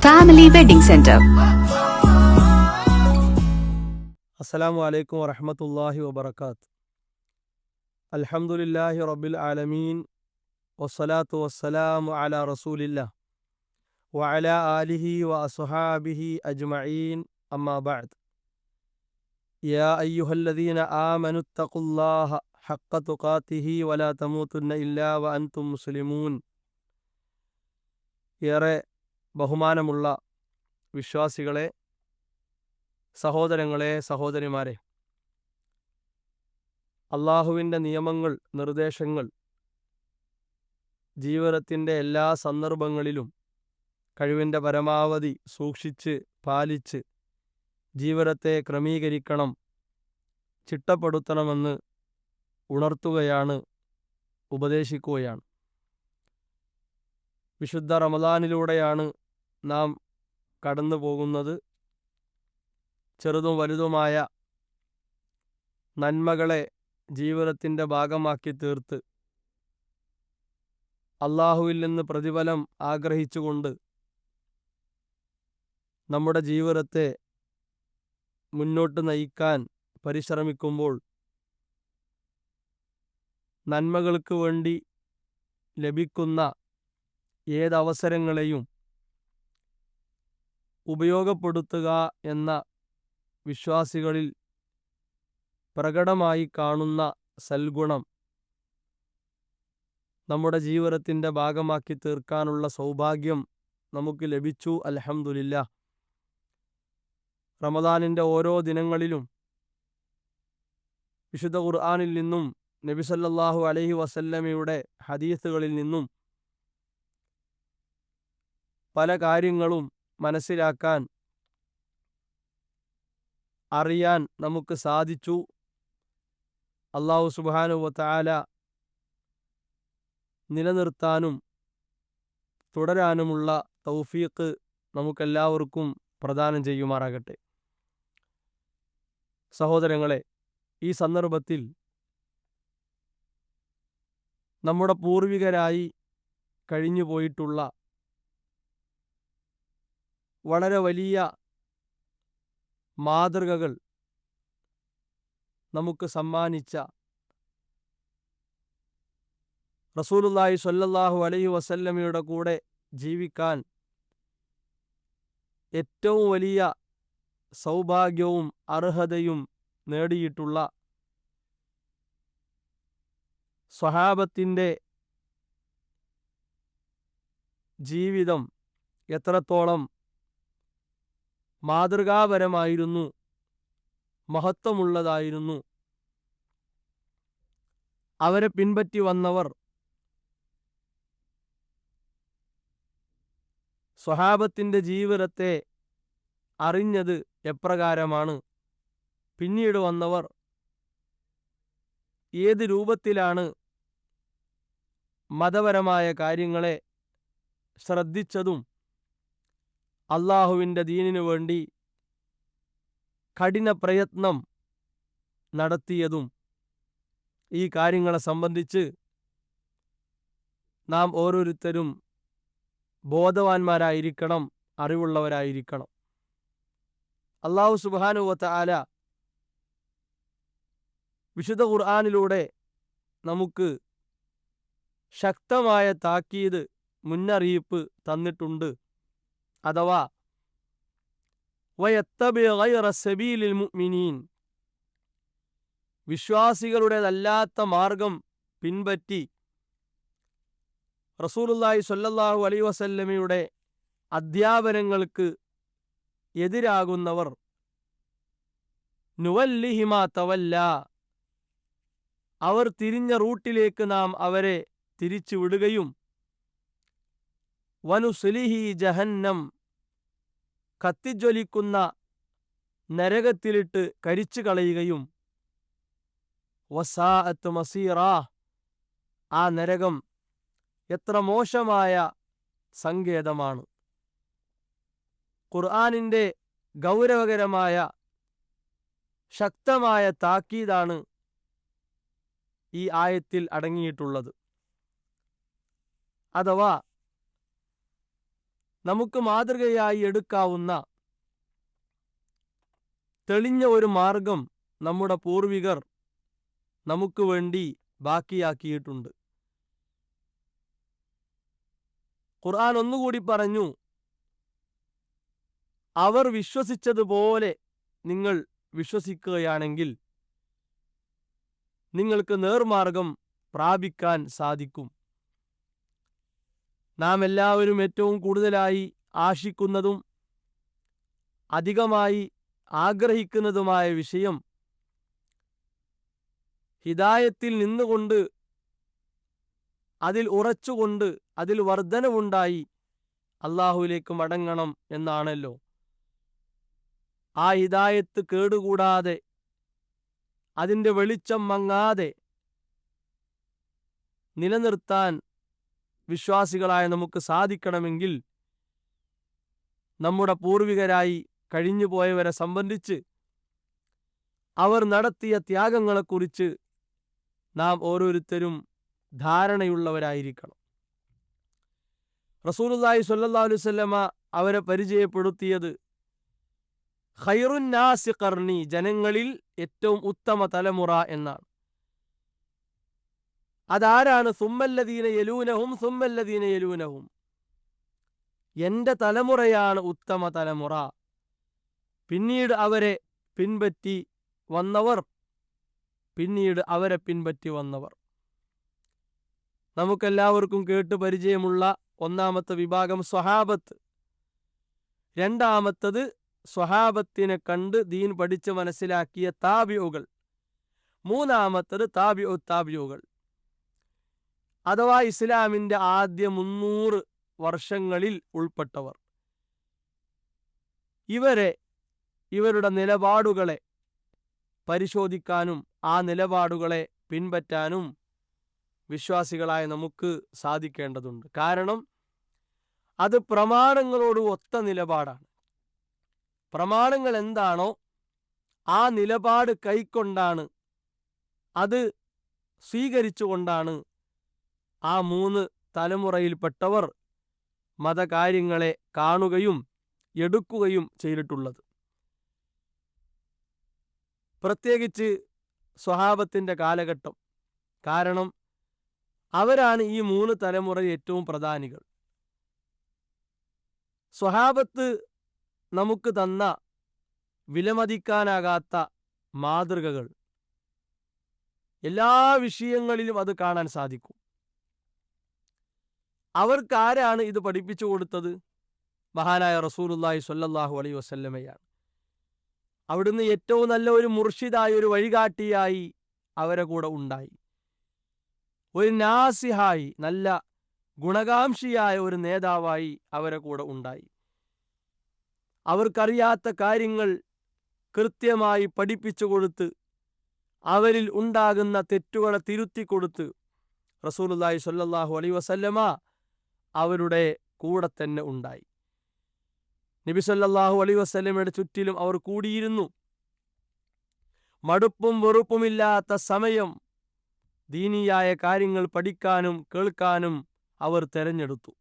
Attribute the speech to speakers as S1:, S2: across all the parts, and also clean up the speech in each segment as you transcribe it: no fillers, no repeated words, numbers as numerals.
S1: Family Wedding Center.
S2: അസ്സലാമു അലൈക്കും വറഹ്മത്തുള്ളാഹി വബറകാത്ത്. അൽഹംദുലില്ലാഹി റബ്ബിൽ ആലമീൻ വസ്സലാത്തു വസ്സലാമു അലാ റസൂലില്ലാഹ് വഅലാ ആലിഹി വഅസ്ഹാബിഹി അജ്മഈൻ അമ്മാ ബഅദ്. യാ അയ്യുഹല്ലദീന ആമനുത്തഖുല്ലാഹ ഹഖ്ക തുഖാതിഹി വലാ തമൂതുന്ന ഇല്ലാ വഅൻതും മുസ്ലിമൂൻ. ഏറെ ബഹുമാനമുള്ള വിശ്വാസികളെ, സഹോദരങ്ങളെ, സഹോദരിമാരെ, അള്ളാഹുവിൻ്റെ നിയമങ്ങൾ, നിർദ്ദേശങ്ങൾ ജീവിതത്തിൻ്റെ എല്ലാ സന്ദർഭങ്ങളിലും കഴിവിൻ്റെ പരമാവധി സൂക്ഷിച്ച് പാലിച്ച് ജീവിതത്തെ ക്രമീകരിക്കണം, ചിട്ടപ്പെടുത്തണമെന്ന് ഉണർത്തുകയാണ്, ഉപദേശിക്കുകയാണ്. വിശുദ്ധ റമദാനിലൂടെയാണ് നാം കടന്നു പോകുന്നത്. ചെറുതും വലുതുമായ നന്മകളെ ജീവിതത്തിൻ്റെ ഭാഗമാക്കി തീർത്ത് അള്ളാഹുവിൽ നിന്ന് പ്രതിഫലം ആഗ്രഹിച്ചുകൊണ്ട് നമ്മുടെ ജീവിതത്തെ മുന്നോട്ട് നയിക്കാൻ പരിശ്രമിക്കുമ്പോൾ നന്മകൾക്ക് വേണ്ടി ലഭിക്കുന്ന ഏതവസരങ്ങളെയും ഉപയോഗപ്പെടുത്തുക എന്ന വിശ്വാസികളിൽ പ്രകടമായി കാണുന്ന സൽഗുണം നമ്മുടെ ജീവിതത്തിൻ്റെ ഭാഗമാക്കി തീർക്കാനുള്ള സൗഭാഗ്യം നമുക്ക് ലഭിച്ചു. അൽഹംദുലില്ലാഹ്. റമദാനിൻ്റെ ഓരോ ദിനങ്ങളിലും വിശുദ്ധ ഖുർആനിൽ നിന്നും നബി സല്ലല്ലാഹു അലൈഹി വസല്ലമയുടെ ഹദീസുകളിൽ നിന്നും പല കാര്യങ്ങളും മനസ്സിലാക്കാൻ, അറിയാൻ നമുക്ക് സാധിച്ചു. അല്ലാഹു സുബ്ഹാനഹു വ തആല നിലനിർത്താനും തുടരാനുമുള്ള തൗഫീഖ് നമുക്കെല്ലാവർക്കും പ്രദാനം ചെയ്യുമാറാകട്ടെ. സഹോദരങ്ങളെ, ഈ സന്ദർഭത്തിൽ നമ്മുടെ പൂർവികരായി കഴിഞ്ഞു പോയിട്ടുള്ള വളരെ വലിയ മാതൃകകൾ നമുക്ക് സമ്മാനിച്ച റസൂലുള്ളാഹി സ്വല്ലല്ലാഹു അലൈഹി വസല്ലമയുടെ കൂടെ ജീവിക്കാൻ ഏറ്റവും വലിയ സൗഭാഗ്യവും അർഹതയും നേടിയിട്ടുള്ള സ്വഹാബത്തിൻ്റെ ജീവിതം എത്രത്തോളം മാതൃകാപരമായിരുന്നു, മഹത്വമുള്ളതായിരുന്നു. അവരെ പിൻപറ്റി വന്നവർ സ്വഹാബത്തിൻ്റെ ജീവിതത്തെ അറിഞ്ഞത് എപ്രകാരമാണ്, പിന്നീട് വന്നവർ ഏത് രൂപത്തിലാണ് മതപരമായ കാര്യങ്ങളെ ശ്രദ്ധിച്ചതും അള്ളാഹുവിൻ്റെ ദീനിനു വേണ്ടി കഠിന പ്രയത്നം നടത്തിയതും, ഈ കാര്യങ്ങളെ സംബന്ധിച്ച് നാം ഓരോരുത്തരും ബോധവാന്മാരായിരിക്കണം, അറിവുള്ളവരായിരിക്കണം. അല്ലാഹു സുബ്ഹാനഹു വ തആല വിശുദ്ധ ഖുർആനിലൂടെ നമുക്ക് ശക്തമായ താക്കീത്, മുന്നറിയിപ്പ് തന്നിട്ടുണ്ട്. അഥവാ വയത്തബി ഗൈറ സബീലിൽ മുഅ്മിനീൻ, വിശ്വാസികളുടേതല്ലാത്ത മാർഗം പിൻപറ്റി റസൂലുള്ളാഹി സ്വല്ലല്ലാഹു അലൈഹി വസല്ലമയുടെ അധ്യാപനങ്ങൾക്ക് എതിരാകുന്നവർ നുവല്ലിഹി മാ തവല്ല, അവർ തിരിഞ്ഞ റൂട്ടിലേക്ക് നാം അവരെ തിരിച്ചു വിടുകയും വനുസ്ലിഹി ജഹന്നം, കത്തിജ്വലിക്കുന്ന നരകത്തിലിട്ട് കരിച്ചു കളയുകയും വസാഅത്ത് മസീറ, ആ നരകം എത്ര മോശമായ സങ്കേതമാണ്. ഖുർആനിൻ്റെ ഗൗരവകരമായ ശക്തമായ താക്കീതാണ് ഈ ആയത്തിൽ അടങ്ങിയിട്ടുള്ളത്. അഥവാ നമുക്ക് മാതൃകയായി എടുക്കാവുന്ന തെളിഞ്ഞ ഒരു മാർഗം നമ്മുടെ പൂർവികർ നമുക്ക് വേണ്ടി ബാക്കിയാക്കിയിട്ടുണ്ട്. ഖുർആൻ ഒന്നുകൂടി പറഞ്ഞു, അവർ വിശ്വസിച്ചതുപോലെ നിങ്ങൾ വിശ്വസിക്കുകയാണെങ്കിൽ നിങ്ങൾക്ക് നേർമാർഗം പ്രാപിക്കാൻ സാധിക്കും. നാം എല്ലാവരും ഏറ്റവും കൂടുതലായി ആശിക്കുന്നതും അധികമായി ആഗ്രഹിക്കുന്നതുമായ വിഷയം ഹിദായത്തിൽ നിന്നുകൊണ്ട് അതിൽ ഉറച്ചുകൊണ്ട് അതിൽ വർധനവുണ്ടായി അള്ളാഹുവിലേക്ക് മടങ്ങണം എന്നാണല്ലോ. ആ ഹിദായത്ത് കേടുകൂടാതെ അതിൻ്റെ വെളിച്ചം മങ്ങാതെ നിലനിർത്താൻ വിശ്വാസികളായ നമുക്ക് സാധിക്കണമെങ്കിൽ നമ്മുടെ പൂർവികരായി കഴിഞ്ഞുപോയവരെ സംബന്ധിച്ച് അവർ നടത്തിയ ത്യാഗങ്ങളെക്കുറിച്ച് നാം ഓരോരുത്തരും ധാരണയുള്ളവരായിരിക്കണം. റസൂലുള്ളാഹി സ്വല്ലല്ലാഹു അലൈഹി വസല്ലമ അവരെ പരിചയപ്പെടുത്തിയത് ഖൈറുന്നാസി ഖർനി, ജനങ്ങളിൽ ഏറ്റവും ഉത്തമ തലമുറ എന്നാണ്. അതാരാണ്? സുമ്മല്ലദീന യലൂനഹും സുമ്മല്ലദീന യലൂനഹും, എൻ്റെ തലമുറയാണ് ഉത്തമ തലമുറ, പിന്നീട് അവരെ പിൻപറ്റി വന്നവർ, പിന്നീട് അവരെ പിൻപറ്റി വന്നവർ. നമുക്കെല്ലാവർക്കും കേട്ട് പരിചയമുള്ള ഒന്നാമത്തെ വിഭാഗം സ്വഹാബത്ത്, രണ്ടാമത്തത് സ്വഹാബത്തിനെ കണ്ട് ദീൻ പഠിച്ച് മനസ്സിലാക്കിയ താബിഉകൾ, മൂന്നാമത്തത് താബിഉ താബിഉകൾ, അഥവാ ഇസ്ലാമിൻ്റെ ആദ്യ 300 വർഷങ്ങളിൽ ഉൾപ്പെട്ടവർ. ഇവരുടെ നിലപാടുകളെ പരിശോധിക്കാനും ആ നിലപാടുകളെ പിൻപറ്റാനും വിശ്വാസികളായ നമുക്ക് സാധിക്കേണ്ടതുണ്ട്. കാരണം അത് പ്രമാണങ്ങളോട് ഒത്ത നിലപാടാണ്. പ്രമാണങ്ങൾ എന്താണോ ആ നിലപാട് കൈക്കൊണ്ടാണ്, അത് സ്വീകരിച്ചുകൊണ്ടാണ് ആ 3 തലമുറയിൽപ്പെട്ടവർ മതകാര്യങ്ങളെ കാണുകയും എടുക്കുകയും ചെയ്തിട്ടുള്ളത്. പ്രത്യേകിച്ച് സ്വഹാബത്തിൻ്റെ കാലഘട്ടം. കാരണം അവരാണ് ഈ 3 തലമുറ ഏറ്റവും പ്രധാനികൾ. സ്വഹാബത്ത് നമുക്ക് തന്ന വിലമതിക്കാനാകാത്ത മാതൃകകൾ എല്ലാ വിഷയങ്ങളിലും അത് കാണാൻ സാധിക്കും. അവർക്കാരാണ് ഇത് പഠിപ്പിച്ചു കൊടുത്തത്? മഹാനായ റസൂലുള്ളാഹി സ്വല്ലല്ലാഹു അലൈഹി വസല്ലമയാണ്. അവിടുന്ന് ഏറ്റവും നല്ല ഒരു മുർഷിദായി, ഒരു വഴികാട്ടിയായി അവരെ കൂടെ ഉണ്ടായി. ഒരു നാസിഹായി, നല്ല ഗുണകാംക്ഷിയായ ഒരു നേതാവായി അവരെ കൂടെ ഉണ്ടായി. അവർക്കറിയാത്ത കാര്യങ്ങൾ കൃത്യമായി പഠിപ്പിച്ചു കൊടുത്ത് അവരിൽ ഉണ്ടാകുന്ന തെറ്റുകളെ തിരുത്തിക്കൊടുത്ത് റസൂലുള്ളാഹി സ്വല്ലല്ലാഹു അലൈഹി വസല്ലമ അവരുടെ കൂടെ തന്നെ ഉണ്ടായി. നബി സല്ലല്ലാഹു അലൈഹി വസല്ലമയുടെ ചുറ്റിലും അവർ കൂടിയിരുന്നു. മടുപ്പും വെറുപ്പുമില്ലാത്ത സമയം ദീനിയായ കാര്യങ്ങൾ പഠിക്കാനും കേൾക്കാനും അവർ തെരഞ്ഞെടുത്തു.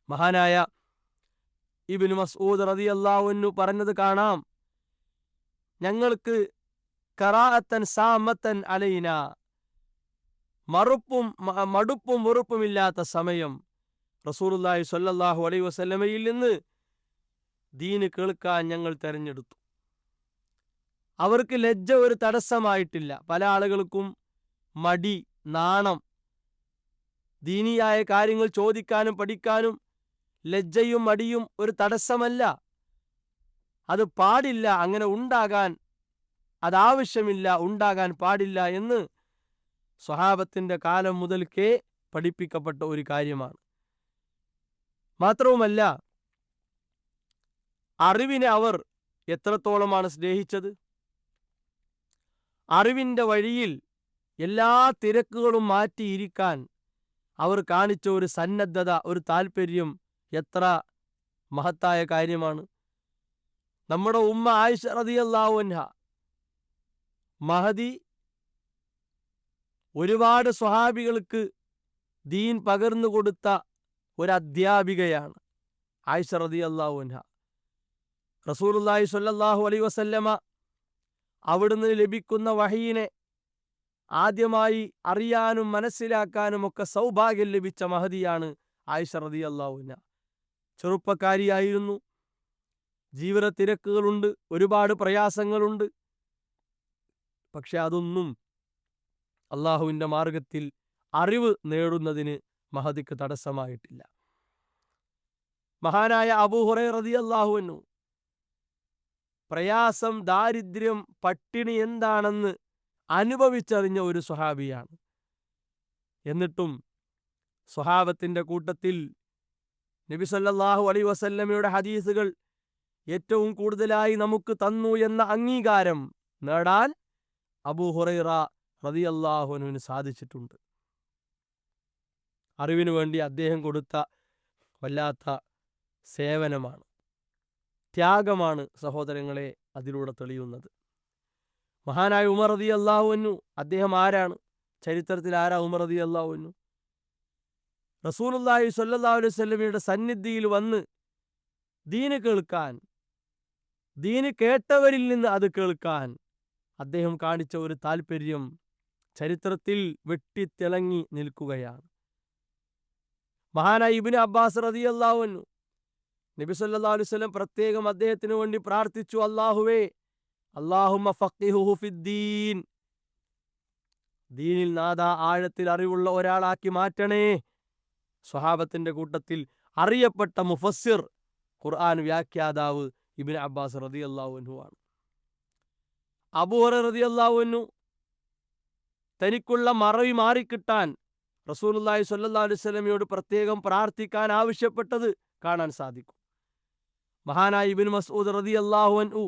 S2: മഹാനായ ഇബ്നു മസ്ഊദ് റളിയല്ലാഹു അൻഹു പറഞ്ഞത് കാണാം, ഞങ്ങൾക്ക് ഖറാഅത്തൻ സാമത്തൻ അലൈന, മടുപ്പും വെറുപ്പുമില്ലാത്ത സമയം റസൂലുള്ളാഹി സ്വല്ലല്ലാഹു അലൈഹി വസല്ലമയിൽ നിന്ന് ദീന് കേൾക്കാൻ ഞങ്ങൾ തെരഞ്ഞെടുത്തു. അവർക്ക് ലജ്ജ ഒരു തടസ്സമായിട്ടില്ല. പല ആളുകൾക്കും മടി, നാണം, ദീനിയായ കാര്യങ്ങൾ ചോദിക്കാനും പഠിക്കാനും ലജ്ജയും മടിയും ഒരു തടസ്സമല്ല. അത് പാടില്ല, അങ്ങനെ ഉണ്ടാകാൻ അതാവശ്യമില്ല, ഉണ്ടാകാൻ പാടില്ല എന്ന് സ്വഹാബത്തിൻ്റെ കാലം മുതൽക്കേ പഠിപ്പിക്കപ്പെട്ട ഒരു കാര്യമാണ്. മാത്രവുമല്ല, അറിവിനെ അവർ എത്രത്തോളമാണ് സ്നേഹിച്ചത്. അറിവിൻ്റെ വഴിയിൽ എല്ലാ തിരക്കുകളും മാറ്റിയിരിക്കാൻ അവർ കാണിച്ച ഒരു സന്നദ്ധത, ഒരു താല്പര്യം എത്ര മഹത്തായ കാര്യമാണ്. നമ്മുടെ ഉമ്മ ആയിഷ റളിയല്ലാഹു അൻഹ, മഹദി ഒരുപാട് സ്വഹാബികൾക്ക് ദീൻ പകർന്നു കൊടുത്ത ഒരു അധ്യാപികയാണ്. ആയിഷ റളിയല്ലാഹു അൻഹ റസൂലുള്ളാഹി സ്വല്ലല്ലാഹു അലൈഹി വസല്ലമ അവിടുന്ന് ലഭിക്കുന്ന വഹയിനെ ആദ്യമായി അറിയാനും മനസ്സിലാക്കാനും ഒക്കെ സൗഭാഗ്യം ലഭിച്ച മഹദിയാണ് ആയിഷ റളിയല്ലാഹു അൻഹ. ചെറുപ്പക്കാരിയായിരുന്നു, ജീവിത തിരക്കുകളുണ്ട്, ഒരുപാട് പ്രയാസങ്ങളുണ്ട്. പക്ഷെ അതൊന്നും അള്ളാഹുവിൻ്റെ മാർഗത്തിൽ അറിവ് നേടുന്നതിന് മഹദിക്ക് തടസ്സമായിട്ടില്ല. മഹാനായ അബൂ ഹുറൈറ റളിയല്ലാഹു അൻഹു പ്രയാസം, ദാരിദ്ര്യം, പട്ടിണി എന്താണെന്ന് അനുഭവിച്ചറിഞ്ഞ ഒരു സ്വഹാബിയാണ്. എന്നിട്ടും സ്വഹാബത്തിൻ്റെ കൂട്ടത്തിൽ നബി സല്ലല്ലാഹു അലൈഹി വസല്ലമയുടെ ഹദീസുകൾ ഏറ്റവും കൂടുതലായി നമുക്ക് തന്നു എന്ന അംഗീകാരം നേടാൻ അബൂ ഹുറൈറ റളിയല്ലാഹു അൻഹുവിന് സാധിച്ചിട്ടുണ്ട്. അറിവിനു വേണ്ടി അദ്ദേഹം കൊടുത്ത വല്ലാത്ത സേവനമാണ്, ത്യാഗമാണ് സഹോദരങ്ങളെ അതിലൂടെ തെളിയുന്നത്. മഹാനായ ഉമർ റളിയല്ലാഹു അൻഹു, അദ്ദേഹം ആരാണ്? ചരിത്രത്തിൽ ആരാ ഉമർ റളിയല്ലാഹു അൻഹു? റസൂലുള്ളാഹി സ്വല്ലല്ലാഹു അലൈഹി വസല്ലമയുടെ സന്നിധിയിൽ വന്ന് ദീന് കേൾക്കാൻ, ദീന് കേട്ടവരിൽ നിന്ന് അത് കേൾക്കാൻ അദ്ദേഹം കാണിച്ച ഒരു താല്പര്യം ചരിത്രത്തിൽ വെട്ടിത്തിളങ്ങി നിൽക്കുകയാണ്. മഹാനായ ഇബ്നു അബ്ബാസ് റളിയല്ലാഹു അൻഹു നബി സല്ലല്ലാഹു അലൈഹി വസല്ലം പ്രത്യേകം അദ്ദേഹത്തിന് വേണ്ടി പ്രാർത്ഥിച്ചു, അല്ലാഹുവേ അല്ലാഹുമ്മ ഫഖിഹുഹു ഫിദ്ദീൻ, ദീനിൽ നാദാ ആഴത്തിൽ അറിവുള്ള ഒരാളാക്കി മാറ്റണേ. സ്വഹാബത്തിന്റെ കൂട്ടത്തിൽ അറിയപ്പെട്ട മുഫസ്സിർ, ഖുർആൻ വ്യാഖ്യാതാവ് ഇബ്നു അബ്ബാസ് റളിയല്ലാഹു അൻഹു ആണ്. അബൂ ഹുറൈറ റളിയല്ലാഹു അൻഹു തനിക്കുള്ള മറവി മാറിക്കിട്ടാൻ റസൂലുള്ളാഹി സ്വല്ലല്ലാഹു അലൈഹി വസല്ലമയോട് പ്രത്യേകം പ്രാർത്ഥിക്കാൻ ആവശ്യപ്പെട്ടത് കാണാൻ സാധിക്കും. മഹാനായ ഇബ്നു മസ്ഊദ് റളിയല്ലാഹു അൻഹു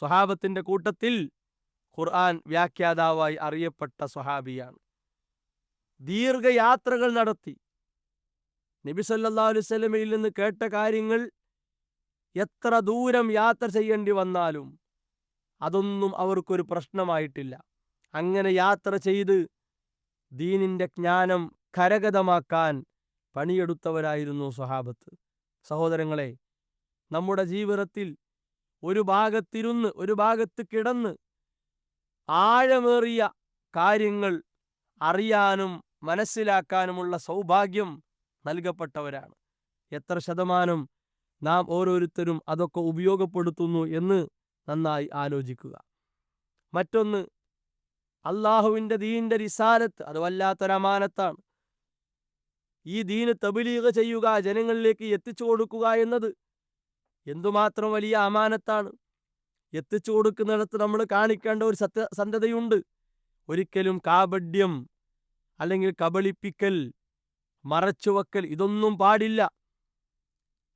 S2: സ്വഹാബത്തിന്റെ കൂട്ടത്തിൽ ഖുർആൻ വ്യാഖ്യാതാവായി അറിയപ്പെട്ട സ്വഹാബിയാണ്. ദീർഘയാത്രകൾ നടത്തി നബി സല്ലല്ലാഹു അലൈഹി വസല്ലമയിൽ നിന്ന് കേട്ട കാര്യങ്ങൾ എത്ര ദൂരം യാത്ര ചെയ്യേണ്ടി വന്നാലും അതൊന്നും അവർക്കൊരു പ്രശ്നമായിട്ടില്ല. അങ്ങനെ യാത്ര ചെയ്ത് ദീനിൻ്റെ ജ്ഞാനം കരഗതമാക്കാൻ പണിയെടുത്തവരായിരുന്നു സ്വഹാബത്ത്. സഹോദരങ്ങളെ, നമ്മുടെ ജീവിതത്തിൽ ഒരു ഭാഗത്തിരുന്ന് ഒരു ഭാഗത്ത് കിടന്ന് ആഴമേറിയ കാര്യങ്ങൾ അറിയാനും മനസ്സിലാക്കാനുമുള്ള സൗഭാഗ്യം നൽകപ്പെട്ടവരാണ്. എത്ര ശതമാനം നാം ഓരോരുത്തരും അതൊക്കെ ഉപയോഗപ്പെടുത്തുന്നു എന്ന് നന്നായി ആലോചിക്കുക. മറ്റൊന്ന്, അള്ളാഹുവിൻ്റെ ദീനിൻ്റെ റിസാലത്ത് അത് വല്ലാത്തൊരമാനത്താണ്. ഈ ദീന് തബ്ലീഗ് ചെയ്യുക, ജനങ്ങളിലേക്ക് എത്തിച്ചു കൊടുക്കുക എന്നത് എന്തുമാത്രം വലിയ അമാനത്താണ്. എത്തിച്ചു കൊടുക്കുന്നിടത്ത് നമ്മൾ കാണിക്കേണ്ട ഒരു സത്യസന്ധതയുണ്ട്. ഒരിക്കലും കാപഢ്യം അല്ലെങ്കിൽ കബളിപ്പിക്കൽ, മറച്ചുവെക്കൽ ഇതൊന്നും പാടില്ല.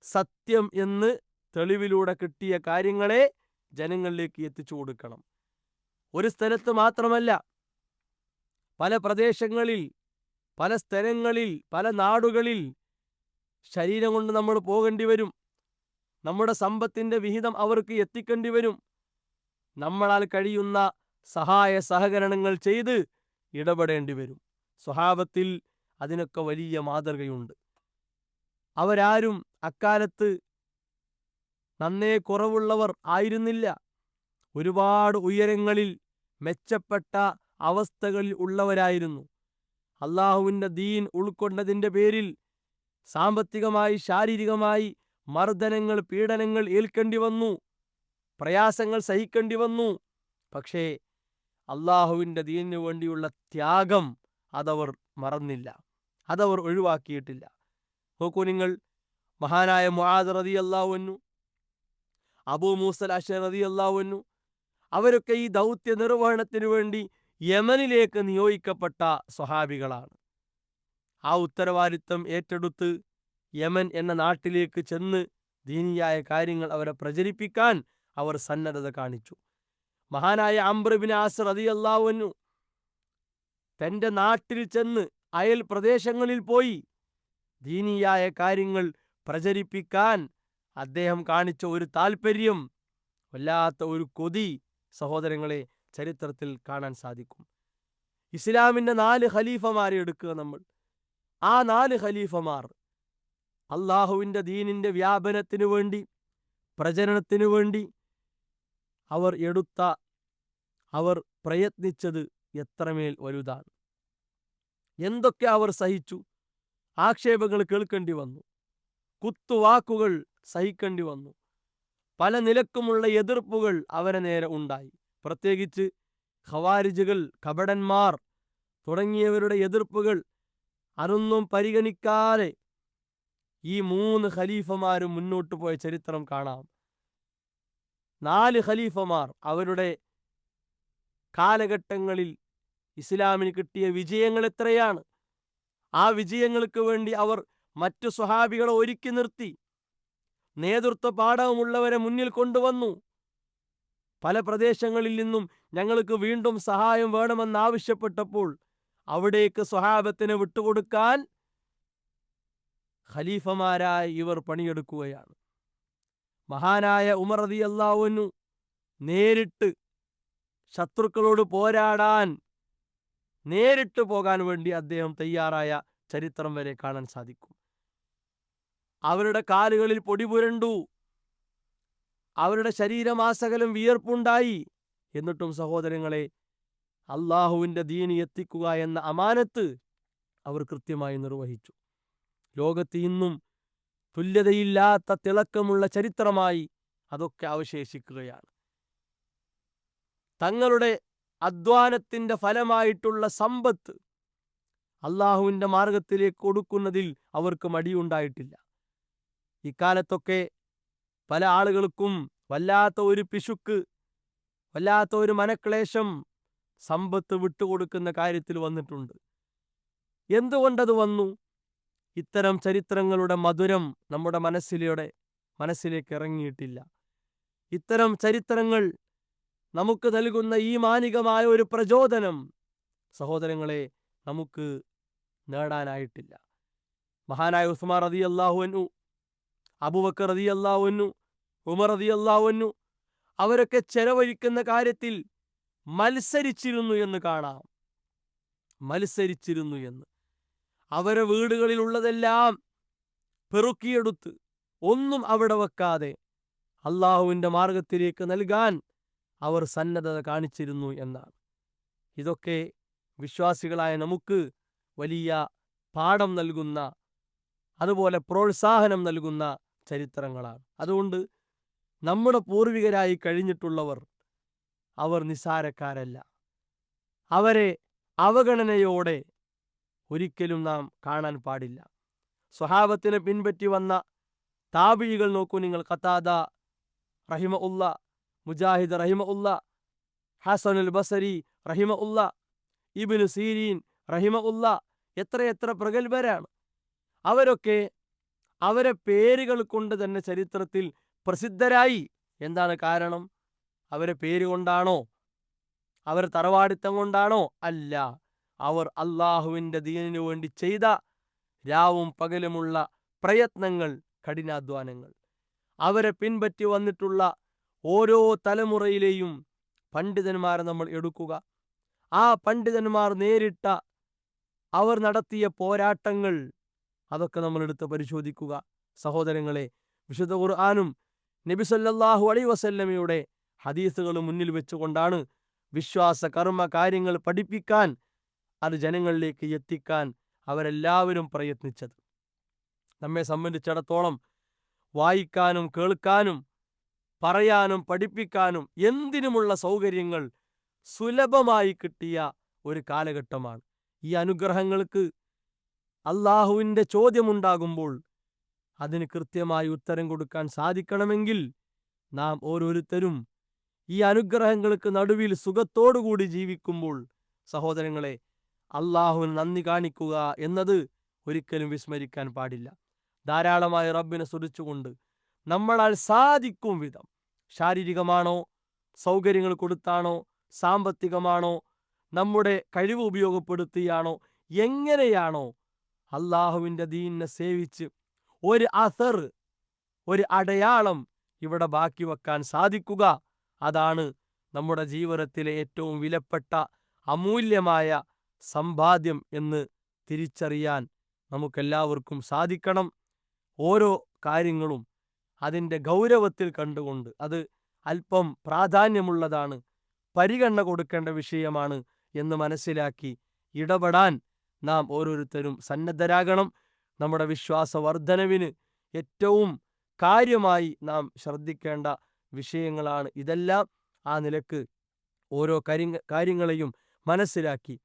S2: സത്യം എന്ന് തെളിവിലൂടെ കിട്ടിയ കാര്യങ്ങളെ ജനങ്ങളിലേക്ക് എത്തിച്ചു കൊടുക്കണം. ഒരു സ്ഥലത്ത് മാത്രമല്ല, പല പ്രദേശങ്ങളിൽ, പല സ്ഥലങ്ങളിൽ, പല നാടുകളിൽ ശരീരം കൊണ്ട് നമ്മൾ പോകേണ്ടി വരും. നമ്മുടെ സമ്പത്തിൻ്റെ വിഹിതം അവർക്ക് എത്തിക്കേണ്ടി വരും. നമ്മളാൽ കഴിയുന്ന സഹായ സഹകരണങ്ങൾ ചെയ്ത് ഇടപെടേണ്ടി വരും. സ്വഹാബത്തിൽ അതിനൊക്കെ വലിയ മാതൃകയുണ്ട്. അവരാരും അക്കാലത്ത് നന്നേ കുറവുള്ളവർ ആയിരുന്നില്ല. ഒരുപാട് ഉയരങ്ങളിൽ മെച്ചപ്പെട്ട അവസ്ഥകളിൽ ഉള്ളവരായിരുന്നു. അള്ളാഹുവിൻ്റെ ദീൻ ഉൾക്കൊണ്ടതിൻ്റെ പേരിൽ സാമ്പത്തികമായി, ശാരീരികമായി മർദ്ദനങ്ങൾ, പീഡനങ്ങൾ ഏൽക്കേണ്ടി വന്നു, പ്രയാസങ്ങൾ സഹിക്കേണ്ടി വന്നു. പക്ഷേ അള്ളാഹുവിൻ്റെ ദീനിനു വേണ്ടിയുള്ള ത്യാഗം അതവർ മറന്നില്ല, അതവർ ഒഴിവാക്കിയിട്ടില്ല. നോക്കൂ നിങ്ങൾ, മഹാനായ മുആദ് റളിയല്ലാഹു അൻഹു, അബൂ മൂസൽ അശ്അരി റളിയല്ലാഹു അൻഹു, അവരൊക്കെ ഈ ദൗത്യ നിർവഹണത്തിനു വേണ്ടി യമനിലേക്ക് നിയോഗിക്കപ്പെട്ട സ്വഹാബികളാണ്. ആ ഉത്തരവാദിത്തം ഏറ്റെടുത്ത് യമൻ എന്ന നാട്ടിലേക്ക് ചെന്ന് ദീനിയായ കാര്യങ്ങൾ അവരെ പ്രചരിപ്പിക്കാൻ അവർ സന്നദ്ധത കാണിച്ചു. മഹാനായ അംർ ഇബ്നു ആസ് റളിയല്ലാഹു അൻഹു തൻ്റെ നാട്ടിൽ ചെന്ന് അയൽ പ്രദേശങ്ങളിൽ പോയി ദീനിയായ കാര്യങ്ങൾ പ്രചരിപ്പിക്കാൻ അദ്ദേഹം കാണിച്ച ഒരു താല്പര്യം, വല്ലാത്ത ഒരു കൊതി സഹോദരങ്ങളെ ചരിത്രത്തിൽ കാണാൻ സാധിക്കും. ഇസ്ലാമിൻ്റെ 4 ഖലീഫമാരെ എടുക്കുക നമ്മൾ. ആ 4 ഖലീഫമാർ അള്ളാഹുവിൻ്റെ ദീനിൻ്റെ വ്യാപനത്തിനു വേണ്ടി, പ്രചരണത്തിനു വേണ്ടി അവർ പ്രയത്നിച്ചത് എത്രമേൽ വലുതാണ്. എന്തൊക്കെ അവർ സഹിച്ചു. ആക്ഷേപങ്ങൾ കേൾക്കേണ്ടി വന്നു, കുത്തുവാക്കുകൾ സഹിക്കേണ്ടി വന്നു, പല നിലക്കുമുള്ള എതിർപ്പുകൾ അവരെ നേരെ ഉണ്ടായി. പ്രത്യേകിച്ച് ഖവാരിജുകൾ, കപടന്മാർ തുടങ്ങിയവരുടെ എതിർപ്പുകൾ അതൊന്നും പരിഗണിക്കാതെ ഈ 3 ഖലീഫമാരും മുന്നോട്ട് പോയ ചരിത്രം കാണാം. 4 ഖലീഫമാർ അവരുടെ കാലഘട്ടങ്ങളിൽ ഇസ്ലാമിന് കിട്ടിയ വിജയങ്ങൾ എത്രയാണ്. ആ വിജയങ്ങൾക്ക് വേണ്ടി അവർ മറ്റു സ്വഹാബികളെ ഒരുക്കി നിർത്തി, നേതൃത്വ പാഠവുമുള്ളവരെ മുന്നിൽ കൊണ്ടുവന്നു. പല പ്രദേശങ്ങളിൽ നിന്നും ഞങ്ങൾക്ക് വീണ്ടും സഹായം വേണമെന്നാവശ്യപ്പെട്ടപ്പോൾ അവിടേക്ക് സ്വഹാബത്തിനെ വിട്ടുകൊടുക്കാൻ ഖലീഫമാരായി ഇവർ പണിയെടുക്കുകയാണ്. മഹാനായ ഉമർ റളിയല്ലാഹു അൻഹു നേരിട്ട് ശത്രുക്കളോട് പോരാടാൻ നേരിട്ട് പോകാൻ വേണ്ടി അദ്ദേഹം തയ്യാറായ ചരിത്രം വരെ കാണാൻ സാധിക്കും. അവരുടെ കാലുകളിൽ പൊടി പുരണ്ടു, അവരുടെ ശരീരമാസകലം വിയർപ്പുണ്ടായി. എന്നിട്ടും സഹോദരങ്ങളെ, അള്ളാഹുവിൻ്റെ ദീന് എത്തിക്കുക എന്ന അമാനത്ത് അവർ കൃത്യമായി നിർവഹിച്ചു. ലോകത്ത് ഇന്നും തുല്യതയില്ലാത്ത തിളക്കമുള്ള ചരിത്രമായി അതൊക്കെ അവശേഷിക്കുകയാണ്. തങ്ങളുടെ അധ്വാനത്തിൻ്റെ ഫലമായിട്ടുള്ള സമ്പത്ത് അള്ളാഹുവിൻ്റെ മാർഗത്തിലേക്ക് കൊടുക്കുന്നതിൽ അവർക്ക് മടിയുണ്ടായിട്ടില്ല. ഇക്കാലത്തൊക്കെ പല ആളുകൾക്കും വല്ലാത്ത ഒരു പിശുക്ക്, വല്ലാത്ത ഒരു മനക്ലേശം സമ്പത്ത് വിട്ടുകൊടുക്കുന്ന കാര്യത്തിൽ വന്നിട്ടുണ്ട്. എന്തുകൊണ്ടത് വന്നു? ഇത്തരം ചരിത്രങ്ങളുടെ മധുരം നമ്മുടെ മനസ്സിലേക്ക് ഇറങ്ങിയിട്ടില്ല. ഇത്തരം ചരിത്രങ്ങൾ നമുക്ക് നൽകുന്ന ഈ മാനികമായ ഒരു പ്രചോദനം സഹോദരങ്ങളെ നമുക്ക് നേടാനായിട്ടില്ല. മഹാനായ ഉസ്മാൻ റളിയല്ലാഹു അൻഹു, അബൂബക്കർ റളിയല്ലാഹു അൻഹു, ഉമർ റളിയല്ലാഹു അൻഹു അവരൊക്കെ ചെലവഴിക്കുന്ന കാര്യത്തിൽ മത്സരിച്ചിരുന്നു എന്ന് കാണാം. മത്സരിച്ചിരുന്നു എന്ന്. അവരെ വീടുകളിലുള്ളതെല്ലാം പെറുക്കിയെടുത്ത് ഒന്നും അവിടെ വെക്കാതെ അള്ളാഹുവിൻ്റെ മാർഗത്തിലേക്ക് നൽകാൻ അവർ സന്നദ്ധത കാണിച്ചിരുന്നു എന്നാണ്. ഇതൊക്കെ വിശ്വാസികളായ നമുക്ക് വലിയ പാഠം നൽകുന്ന, അതുപോലെ പ്രോത്സാഹനം നൽകുന്ന ചരിത്രങ്ങളാണ്. അതുകൊണ്ട് നമ്മുടെ പൂർവികരായി കഴിഞ്ഞിട്ടുള്ളവർ അവർ നിസ്സാരക്കാരല്ല. അവരെ അവഗണനയോടെ ഒരിക്കലും നാം കാണാൻ പാടില്ല. സ്വഹാബത്തിനെ പിൻപറ്റി വന്ന താബിഈകൾ നോക്കൂ നിങ്ങൾ. ഖതാദ റഹിമഹുല്ല, മുജാഹിദ് റഹിമഹുല്ല, ഹസനുൽ ബസരി റഹിമഹുല്ല, ഇബ്നു സീരീൻ റഹിമഹുല്ല, എത്രയെത്ര പ്രഗത്ഭരാണ്. അവരൊക്കെ അവരെ പേരുകൾ കൊണ്ട് തന്നെ ചരിത്രത്തിൽ പ്രസിദ്ധരായി. എന്താണ് കാരണം? അവരെ പേര് കൊണ്ടാണോ? അവർ തറവാടിത്തം കൊണ്ടാണോ? അല്ല. അവർ അള്ളാഹുവിൻ്റെ ദീനിനു വേണ്ടി ചെയ്ത രാവും പകലുമുള്ള പ്രയത്നങ്ങൾ, കഠിനാധ്വാനങ്ങൾ. അവരെ പിൻപറ്റി വന്നിട്ടുള്ള ഓരോ തലമുറയിലെയും പണ്ഡിതന്മാരെ നമ്മൾ എടുക്കുക. ആ പണ്ഡിതന്മാർ നേരിട്ട, അവർ നടത്തിയ പോരാട്ടങ്ങൾ, അതൊക്കെ നമ്മൾ എടുത്ത് പരിശോധിക്കുക. സഹോദരങ്ങളെ, വിശുദ്ധ ഖുർആനും നബി സല്ലല്ലാഹു അലൈഹി വസല്ലമയുടെ ഹദീസുകളും മുന്നിൽ വെച്ചുകൊണ്ടാണ് വിശ്വാസ കർമ്മ കാര്യങ്ങൾ പഠിപ്പിക്കാൻ, അത് ജനങ്ങളിലേക്ക് എത്തിക്കാൻ അവരെല്ലാവരും പ്രയത്നിച്ചത്. നമ്മെ സംബന്ധിച്ചിടത്തോളം വായിക്കാനും കേൾക്കാനും പറയാനും പഠിപ്പിക്കാനും എന്തിനുമുള്ള സൗകര്യങ്ങൾ സുലഭമായി കിട്ടിയ ഒരു കാലഘട്ടമാണ്. ഈ അനുഗ്രഹങ്ങൾക്ക് അള്ളാഹുവിൻ്റെ ചോദ്യമുണ്ടാകുമ്പോൾ അതിന് കൃത്യമായി ഉത്തരം കൊടുക്കാൻ സാധിക്കണമെങ്കിൽ നാം ഓരോരുത്തരും ഈ അനുഗ്രഹങ്ങൾക്ക് നടുവിൽ സുഖത്തോടുകൂടി ജീവിക്കുമ്പോൾ സഹോദരങ്ങളെ, അള്ളാഹുവിന് നന്ദി കാണിക്കുക എന്നത് ഒരിക്കലും വിസ്മരിക്കാൻ പാടില്ല. ധാരാളമായി റബ്ബിനെ സ്തുതിച്ചുകൊണ്ട് നമ്മളാൽ സാധിക്കും വിധം, ശാരീരികമാണോ, സൗകര്യങ്ങൾ കൊടുത്താണോ, സാമ്പത്തികമാണോ, നമ്മുടെ കഴിവ് ഉപയോഗപ്പെടുത്തിയാണോ, എങ്ങനെയാണോ അള്ളാഹുവിൻ്റെ ദീനിനെ സേവിച്ച് ഒരു അസർ, ഒരു അടയാളം ഇവിടെ ബാക്കി വെക്കാൻ സാധിക്കുക, അതാണ് നമ്മുടെ ജീവിതത്തിലെ ഏറ്റവും വിലപ്പെട്ട അമൂല്യമായ സമ്പാദ്യം എന്ന് തിരിച്ചറിയാൻ നമുക്കെല്ലാവർക്കും സാധിക്കണം. ഓരോ കാര്യങ്ങളും അതിൻ്റെ ഗൗരവത്തിൽ കണ്ടുകൊണ്ട് അത് അല്പം പ്രാധാന്യമുള്ളതാണ്, പരിഗണന കൊടുക്കേണ്ട വിഷയമാണ് എന്ന് മനസ്സിലാക്കി ഇടപെടാൻ നാം ഓരോരുത്തരും സന്നദ്ധരാകണം. നമ്മുടെ വിശ്വാസവർദ്ധനവിന് ഏറ്റവും കാര്യമായി നാം ശ്രദ്ധിക്കേണ്ട വിഷയങ്ങളാണ് ഇതെല്ലാം. ആ നിലക്ക് ഓരോ കാര്യങ്ങളെയും മനസ്സിലാക്കി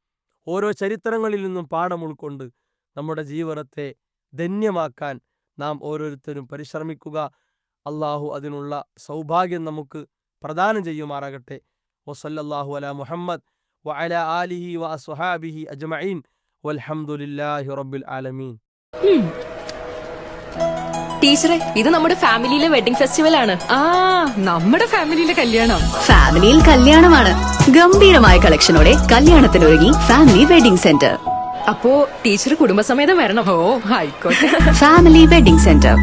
S2: ഓരോ ചരിത്രങ്ങളിൽ നിന്നും പാഠം ഉൾക്കൊണ്ട് നമ്മുടെ ജീവിതത്തെ ധന്യമാക്കാൻ നാം ഓരോരുത്തരും പരിശ്രമിക്കുക. അള്ളാഹു അതിനുള്ള സൗഭാഗ്യം നമുക്ക് പ്രദാനം ചെയ്യുമാറാകട്ടെ. വസല്ലല്ലാഹു അലാ മുഹമ്മദ് വഅലാ ആലിഹി വഅസ്ഹാബിഹി അജ്മഈൻ വൽഹംദുലില്ലാഹി റബ്ബിൽ ആലമീൻ.
S1: ടീച്ചറെ, ഇത് നമ്മുടെ ഫാമിലിയിലെ വെഡിങ് ഫെസ്റ്റിവൽ ആണ്.
S3: നമ്മുടെ ഫാമിലിയിലെ കല്യാണം.
S4: ഫാമിലിയിൽ കല്യാണമാണ്. ഗംഭീരമായ കളക്ഷനോടെ കല്യാണത്തിനൊരുങ്ങി ഫാമിലി വെഡിംഗ് സെന്റർ.
S1: അപ്പോ ടീച്ചർ കുടുംബസമേതം വരണം.
S3: ഓ, ആയിക്കോട്ടെ.
S4: Family wedding centre.